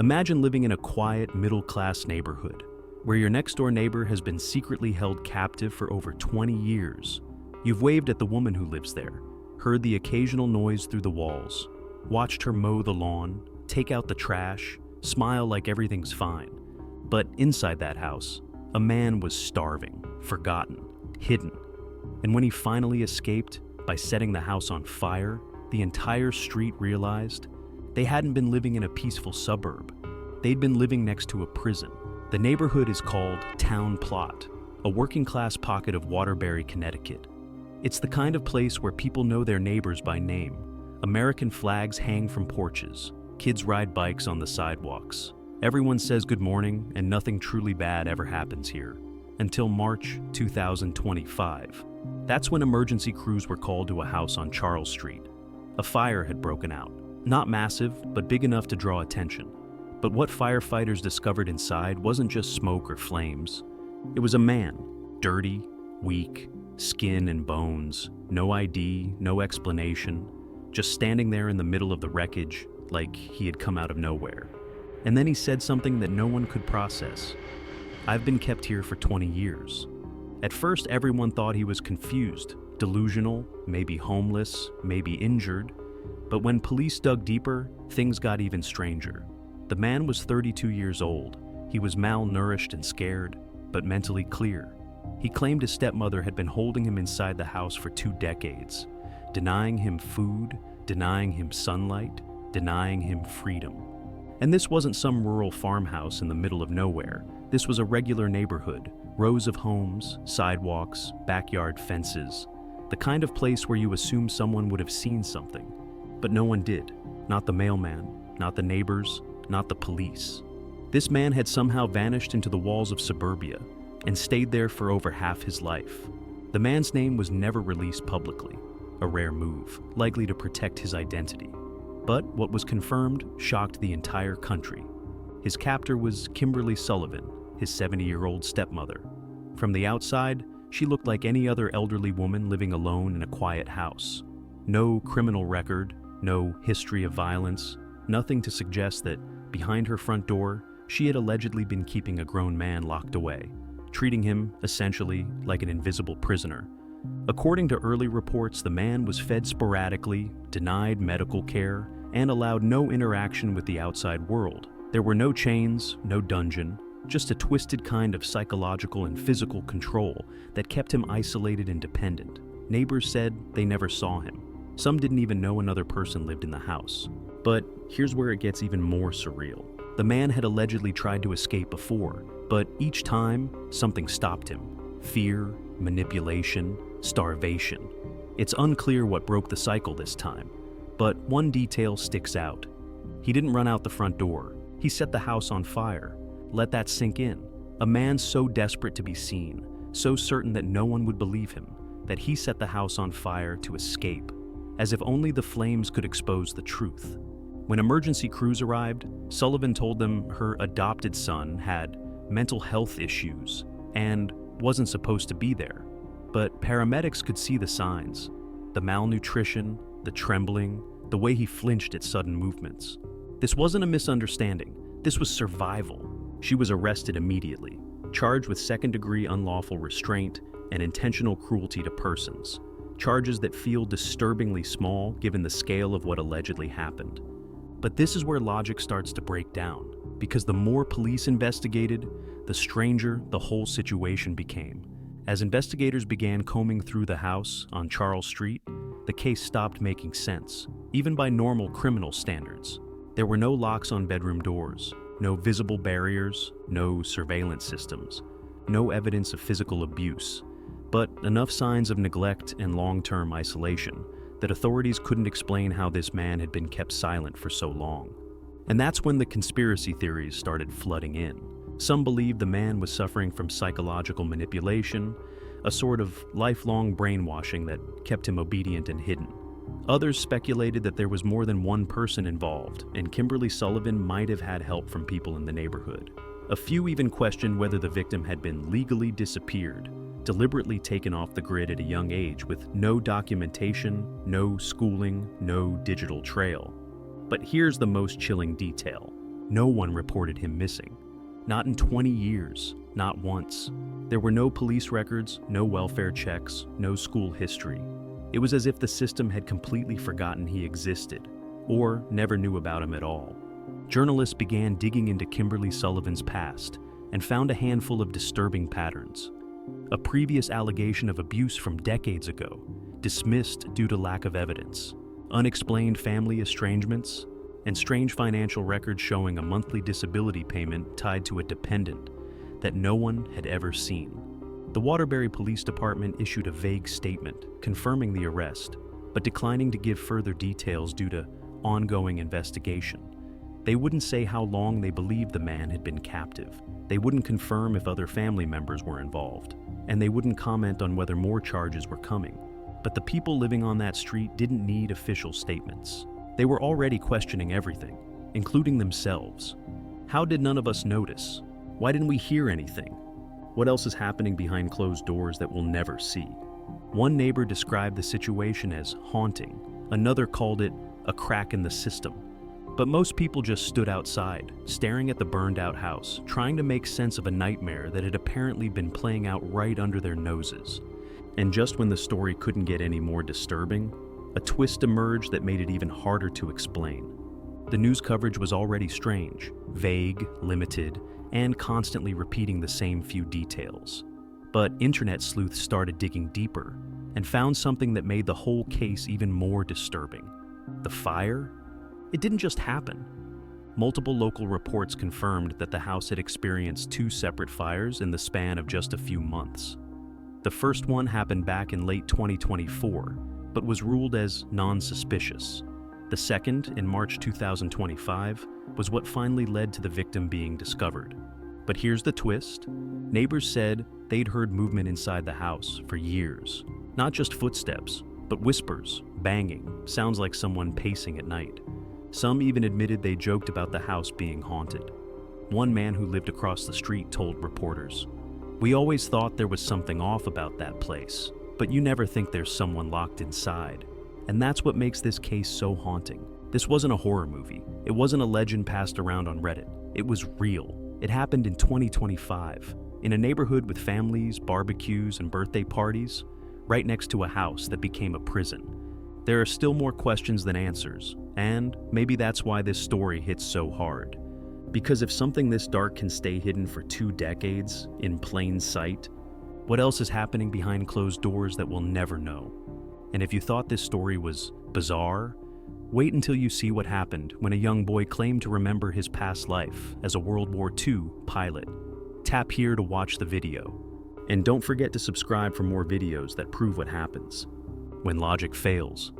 Imagine living in a quiet, middle-class neighborhood, where your next-door neighbor has been secretly held captive for over 20 years. You've waved at the woman who lives there, heard the occasional noise through the walls, watched her mow the lawn, take out the trash, smile like everything's fine. But inside that house, a man was starving, forgotten, hidden. And when he finally escaped by setting the house on fire, the entire street realized they hadn't been living in a peaceful suburb. They'd been living next to a prison. The neighborhood is called Town Plot, a working-class pocket of Waterbury, Connecticut. It's the kind of place where people know their neighbors by name. American flags hang from porches. Kids ride bikes on the sidewalks. Everyone says good morning, and nothing truly bad ever happens here. Until March 2025. That's when emergency crews were called to a house on Charles Street. A fire had broken out. Not massive, but big enough to draw attention. But what firefighters discovered inside wasn't just smoke or flames. It was a man, dirty, weak, skin and bones, no ID, no explanation, just standing there in the middle of the wreckage like he had come out of nowhere. And then he said something that no one could process. "I've been kept here for 20 years. At first, everyone thought he was confused, delusional, maybe homeless, maybe injured. But when police dug deeper, things got even stranger. The man was 32 years old. He was malnourished and scared, but mentally clear. He claimed his stepmother had been holding him inside the house for 2 decades, denying him food, denying him sunlight, denying him freedom. And this wasn't some rural farmhouse in the middle of nowhere. This was a regular neighborhood, rows of homes, sidewalks, backyard fences, the kind of place where you assume someone would have seen something. But no one did. Not the mailman, not the neighbors, not the police. This man had somehow vanished into the walls of suburbia and stayed there for over half his life. The man's name was never released publicly, a rare move, likely to protect his identity. But what was confirmed shocked the entire country. His captor was Kimberly Sullivan, his 70-year-old stepmother. From the outside, she looked like any other elderly woman living alone in a quiet house. No criminal record, no history of violence, nothing to suggest that behind her front door, she had allegedly been keeping a grown man locked away, treating him, essentially, like an invisible prisoner. According to early reports, the man was fed sporadically, denied medical care, and allowed no interaction with the outside world. There were no chains, no dungeon, just a twisted kind of psychological and physical control that kept him isolated and dependent. Neighbors said they never saw him. Some didn't even know another person lived in the house. But here's where it gets even more surreal. The man had allegedly tried to escape before, but each time, something stopped him. Fear, manipulation, starvation. It's unclear what broke the cycle this time, but one detail sticks out. He didn't run out the front door. He set the house on fire. Let that sink in. A man so desperate to be seen, so certain that no one would believe him, that he set the house on fire to escape, as if only the flames could expose the truth. When emergency crews arrived, Sullivan told them her adopted son had mental health issues and wasn't supposed to be there. But paramedics could see the signs: the malnutrition, the trembling, the way he flinched at sudden movements. This wasn't a misunderstanding. This was survival. She was arrested immediately, charged with second-degree unlawful restraint and intentional cruelty to persons, charges that feel disturbingly small given the scale of what allegedly happened. But this is where logic starts to break down, because the more police investigated, the stranger the whole situation became. As investigators began combing through the house on Charles Street, the case stopped making sense, even by normal criminal standards. There were no locks on bedroom doors, no visible barriers, no surveillance systems, no evidence of physical abuse, but enough signs of neglect and long-term isolation that authorities couldn't explain how this man had been kept silent for so long. And that's when the conspiracy theories started flooding in. Some believed the man was suffering from psychological manipulation, a sort of lifelong brainwashing that kept him obedient and hidden. Others speculated that there was more than one person involved, and Kimberly Sullivan might have had help from people in the neighborhood. A few even questioned whether the victim had been legally disappeared, deliberately taken off the grid at a young age with no documentation, no schooling, no digital trail. But here's the most chilling detail. No one reported him missing. Not in 20 years, not once. There were no police records, no welfare checks, no school history. It was as if the system had completely forgotten he existed, or never knew about him at all. Journalists began digging into Kimberly Sullivan's past and found a handful of disturbing patterns. A previous allegation of abuse from decades ago, dismissed due to lack of evidence. Unexplained family estrangements, and strange financial records showing a monthly disability payment tied to a dependent that no one had ever seen. The Waterbury Police Department issued a vague statement confirming the arrest, but declining to give further details due to ongoing investigation. They wouldn't say how long they believed the man had been captive. They wouldn't confirm if other family members were involved, and they wouldn't comment on whether more charges were coming. But the people living on that street didn't need official statements. They were already questioning everything, including themselves. How did none of us notice? Why didn't we hear anything? What else is happening behind closed doors that we'll never see? One neighbor described the situation as haunting. Another called it a crack in the system. But most people just stood outside, staring at the burned-out house, trying to make sense of a nightmare that had apparently been playing out right under their noses. And just when the story couldn't get any more disturbing, a twist emerged that made it even harder to explain. The news coverage was already strange, vague, limited, and constantly repeating the same few details. But internet sleuths started digging deeper and found something that made the whole case even more disturbing. The fire? It didn't just happen. Multiple local reports confirmed that the house had experienced 2 separate fires in the span of just a few months. The first one happened back in late 2024, but was ruled as non-suspicious. The second, in March 2025, was what finally led to the victim being discovered. But here's the twist. Neighbors said they'd heard movement inside the house for years. Not just footsteps, but whispers, banging, sounds like someone pacing at night. Some even admitted they joked about the house being haunted. One man who lived across the street told reporters, "We always thought there was something off about that place, but you never think there's someone locked inside." And that's what makes this case so haunting. This wasn't a horror movie. It wasn't a legend passed around on Reddit. It was real. It happened in 2025, in a neighborhood with families, barbecues, and birthday parties, right next to a house that became a prison. There are still more questions than answers, and maybe that's why this story hits so hard. Because if something this dark can stay hidden for 2 decades, in plain sight, what else is happening behind closed doors that we'll never know? And if you thought this story was bizarre, wait until you see what happened when a young boy claimed to remember his past life as a World War II pilot. Tap here to watch the video. And don't forget to subscribe for more videos that prove what happens when logic fails.